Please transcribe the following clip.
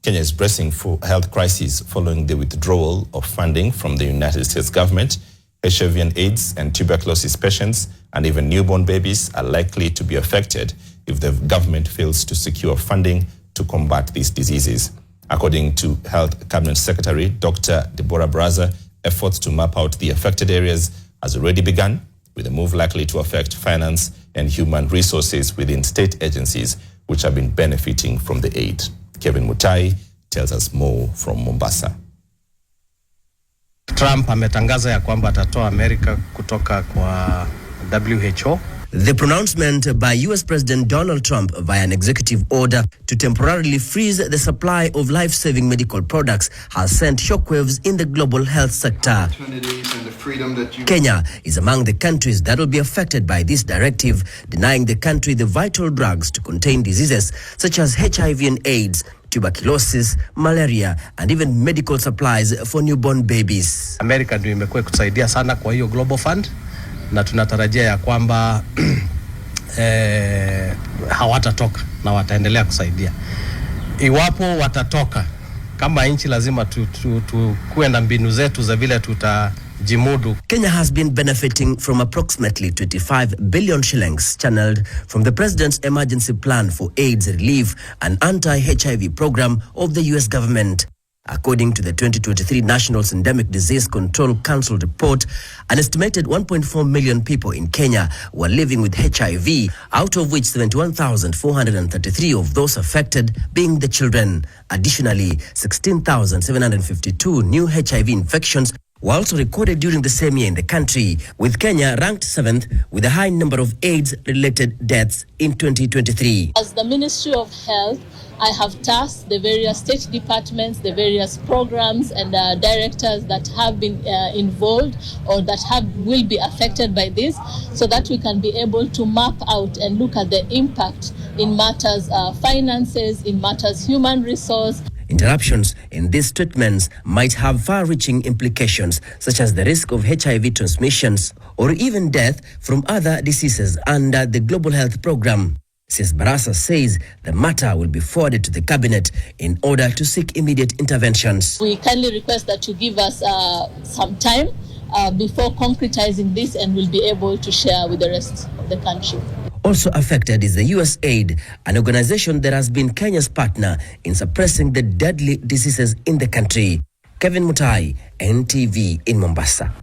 Kenya is bracing for health crisis following the withdrawal of funding from the United States government. HIV and AIDS and tuberculosis patients and even newborn babies are likely to be affected if the government fails to secure funding to combat these diseases. According to Health Cabinet Secretary Dr. Deborah Baraza, efforts to map out the affected areas has already begun, with a move likely to affect finance and human resources within state agencies which have been benefiting from the aid. Kevin Mutai tells us more from Mombasa. Trump ametangaza ya kwamba atatoa Amerika kutoka kwa WHO. The pronouncement by US President Donald Trump via an executive order to temporarily freeze the supply of life-saving medical products has sent shockwaves in the global health sector. Kenya is among the countries that will be affected by this directive, denying the country the vital drugs to contain diseases such as HIV and AIDS, tuberculosis, malaria, and even medical supplies for newborn babies. America ndio imekuwa kusaidia sana kwa hiyo Global Fund, na tunatarajia ya kwamba hawatatoka na wataendelea kusaidia. Iwapo watatoka, kama nchi lazima tukuwe na mbinu zetu za vile tutajimudu. Kenya has been benefiting from approximately 25 billion shillings channeled from the President's Emergency Plan for AIDS Relief and Anti-HIV Program of the US government. According to the 2023 National Endemic Disease Control Council report, an estimated 1.4 million people in Kenya were living with HIV, out of which 71,433 of those affected being the children. Additionally, 16,752 new HIV infections were also recorded during the same year in the country, with Kenya ranked 7th with a high number of AIDS-related deaths in 2023. As the Ministry of Health, I have tasked the various state departments, the various programs and directors that have been involved or that will be affected by this, so that we can be able to map out and look at the impact in matters finances, in matters human resource. Interruptions in these treatments might have far-reaching implications, such as the risk of HIV transmissions or even death from other diseases under the Global Health Program. Ms. Baraza says the matter will be forwarded to the cabinet in order to seek immediate interventions. We kindly request that you give us some time before concretizing this, and we'll be able to share with the rest of the country. Also affected is the USAID, an organization that has been Kenya's partner in suppressing the deadly diseases in the country. Kevin Mutai, NTV in Mombasa.